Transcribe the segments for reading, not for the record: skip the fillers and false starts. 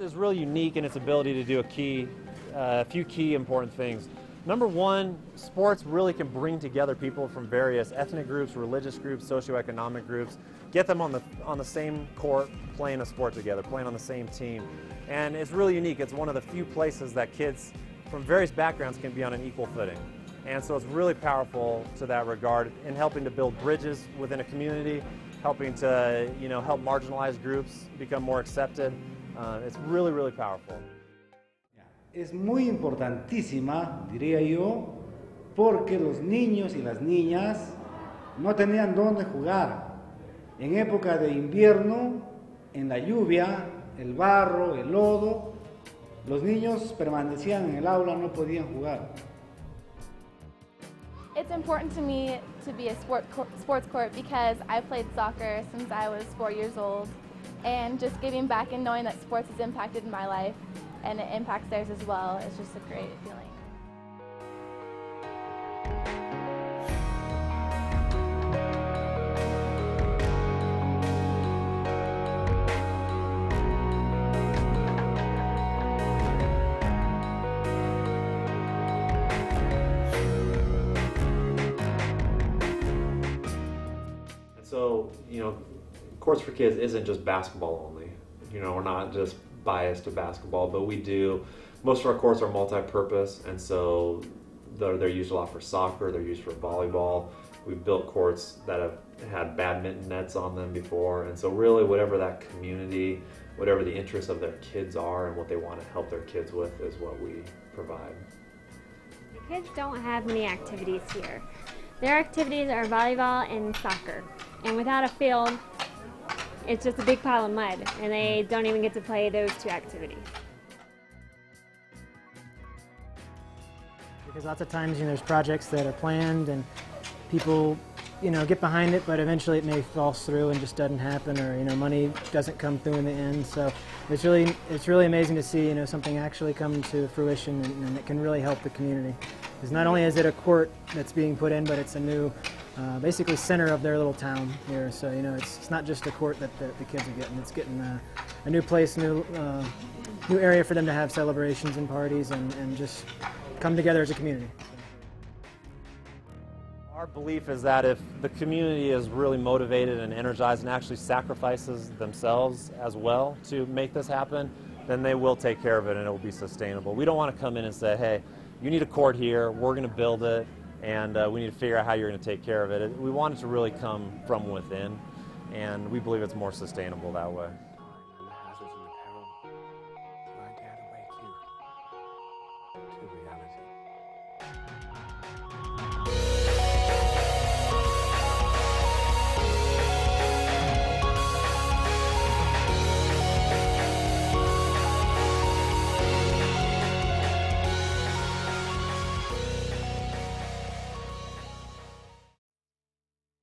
Sports is really unique in its ability to do a few key important things. Number one, sports really can bring together people from various ethnic groups, religious groups, socioeconomic groups, get them on the same court playing a sport together, playing on the same team. And it's really unique. It's one of the few places that kids from various backgrounds can be on an equal footing. And so it's really powerful to that regard in helping to build bridges within a community, helping to help marginalized groups become more accepted. It's really, really powerful. Es muy importantísima, diría yo, porque los niños y las niñas no tenían dónde jugar. En época de invierno, en la lluvia, el barro, el lodo, los niños permanecían en el aula, no podían jugar. It's important to me to be a sports court because I played soccer since I was 4 years old, and just giving back and knowing that sports has impacted my life and it impacts theirs as well is just a great feeling. So, Courts for Kids isn't just basketball only. We're not just biased to basketball, but most of our courts are multi-purpose, and so they're used a lot for soccer, they're used for volleyball. We've built courts that have had badminton nets on them before, and so really whatever that community, whatever the interests of their kids are and what they want to help their kids with is what we provide. The kids don't have many activities here. Their activities are volleyball and soccer, and without a field, it's just a big pile of mud, and they don't even get to play those two activities. Because lots of times, there's projects that are planned and people, get behind it, but eventually it may fall through and just doesn't happen, or money doesn't come through in the end. So it's really amazing to see something actually come to fruition and it can really help the community. Because not only is it a court that's being put in, but it's a new, basically center of their little town here. So it's not just a court that the kids are getting; it's getting a new place, new area for them to have celebrations and parties and just come together as a community. Our belief is that if the community is really motivated and energized and actually sacrifices themselves as well to make this happen, then they will take care of it and it will be sustainable. We don't want to come in and say, hey, you need a court here, we're going to build it, and we need to figure out how you're going to take care of it. We want it to really come from within, and we believe it's more sustainable that way.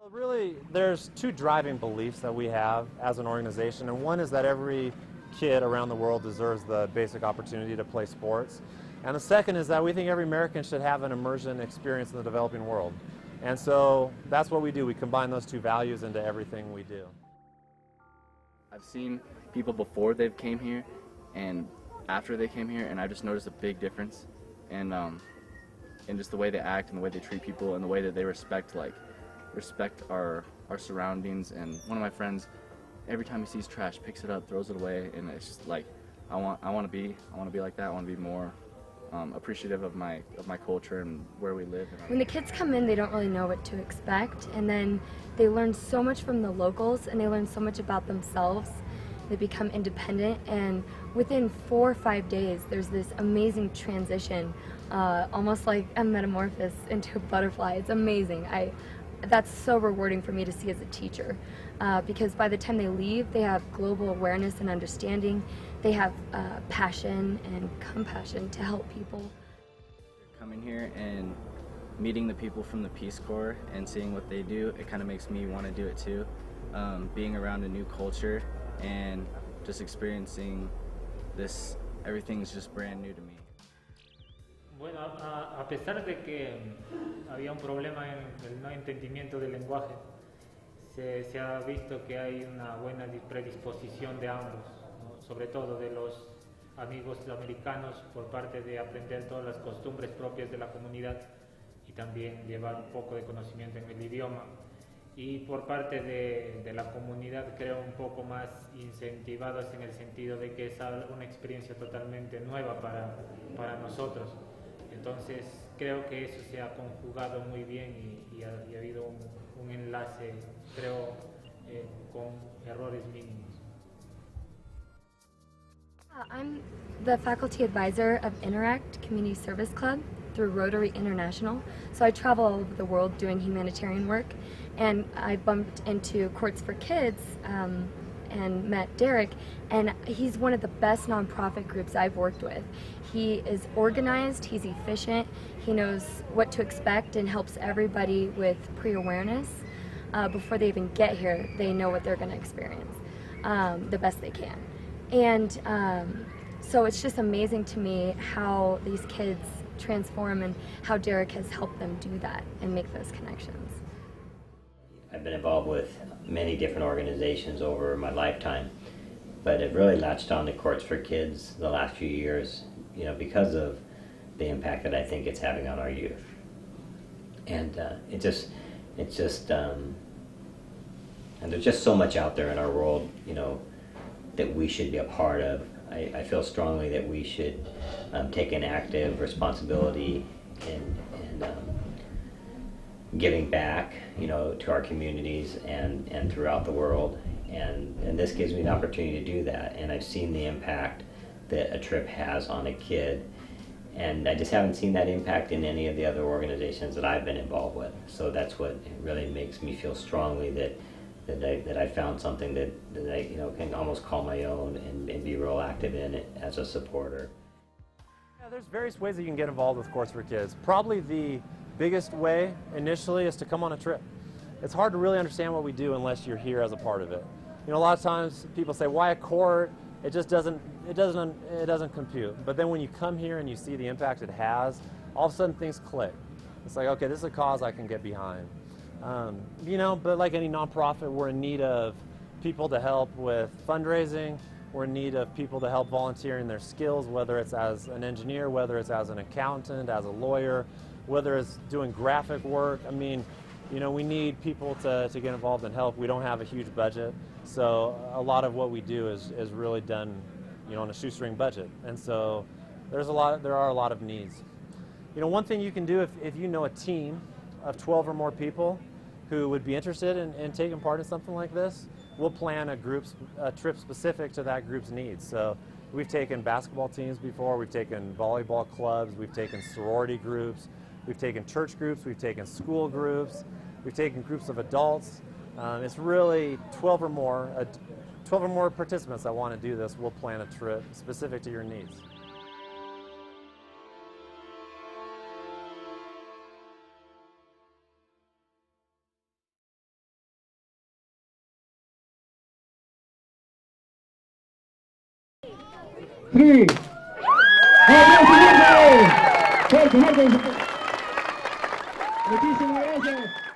Really, there's two driving beliefs that we have as an organization, and one is that every kid around the world deserves the basic opportunity to play sports, and the second is that we think every American should have an immersion experience in the developing world. And so that's what we do. We combine those two values into everything we do. I've seen people before they've came here and after they came here, and I just noticed a big difference in just the way they act and the way they treat people and the way that they respect our surroundings. And one of my friends, every time he sees trash, picks it up, throws it away, and it's just like I want to be like that. I want to be more appreciative of my culture and where we live. When the kids come in, they don't really know what to expect, and then they learn so much from the locals, and they learn so much about themselves. They become independent, and within 4 or 5 days, there's this amazing transition, almost like a metamorphosis into a butterfly. It's amazing. That's so rewarding for me to see as a teacher, because by the time they leave, they have global awareness and understanding. They have passion and compassion to help people. Coming here and meeting the people from the Peace Corps and seeing what they do, it kind of makes me want to do it too. Being around a new culture and just experiencing this, everything's just brand new to me. Bueno, a pesar de que había un problema en el no entendimiento del lenguaje, se ha visto que hay una buena predisposición de ambos, ¿no? Sobre todo de los amigos sudamericanos por parte de aprender todas las costumbres propias de la comunidad y también llevar un poco de conocimiento en el idioma. Y por parte de la comunidad creo un poco más incentivados en el sentido de que es una experiencia totalmente nueva para nosotros. Entonces creo que eso se ha conjugado muy bien y ha habido un enlace, creo, con errores mínimos. I'm the faculty advisor of Interact Community Service Club through Rotary International. So I travel all over the world doing humanitarian work, and I bumped into Courts for Kids and met Derek, and he's one of the best nonprofit groups I've worked with. He is organized, he's efficient, he knows what to expect and helps everybody with pre-awareness. Before they even get here, they know what they're going to experience the best they can. And so it's just amazing to me how these kids transform and how Derek has helped them do that and make those connections. I've been involved with many different organizations over my lifetime, but it really latched on to Courts for Kids the last few years, you know, because of the impact that I think it's having on our youth. And and there's just so much out there in our world, you know, that we should be a part of. I feel strongly that we should take an active responsibility in giving back, you know, to our communities and throughout the world. And this gives me an opportunity to do that. And I've seen the impact that a trip has on a kid. And I just haven't seen that impact in any of the other organizations that I've been involved with. So that's what really makes me feel strongly that I found something that I, you know, can almost call my own and be real active in it as a supporter. Yeah, there's various ways that you can get involved with Courts for Kids. Probably the biggest way initially is to come on a trip. It's hard to really understand what we do unless you're here as a part of it. You know, a lot of times people say, why a court? It just doesn't compute. But then when you come here and you see the impact it has, all of a sudden things click. It's like, okay, this is a cause I can get behind. You know, but like any nonprofit, we're in need of people to help with fundraising. We're in need of people to help volunteering their skills, whether it's as an engineer, whether it's as an accountant, as a lawyer, whether it's doing graphic work. I mean, you know, we need people to get involved and help. We don't have a huge budget, so a lot of what we do is really done, you know, on a shoestring budget. And so there are a lot of needs. You know, one thing you can do if you know a team of 12 or more people who would be interested in taking part in something like this, we'll plan a trip specific to that group's needs. So we've taken basketball teams before, we've taken volleyball clubs, we've taken sorority groups, we've taken church groups, we've taken school groups, we've taken groups of adults. It's really 12 or more participants that want to do this. We'll plan a trip specific to your needs. Fuerte, fuerte. Muchísimas gracias.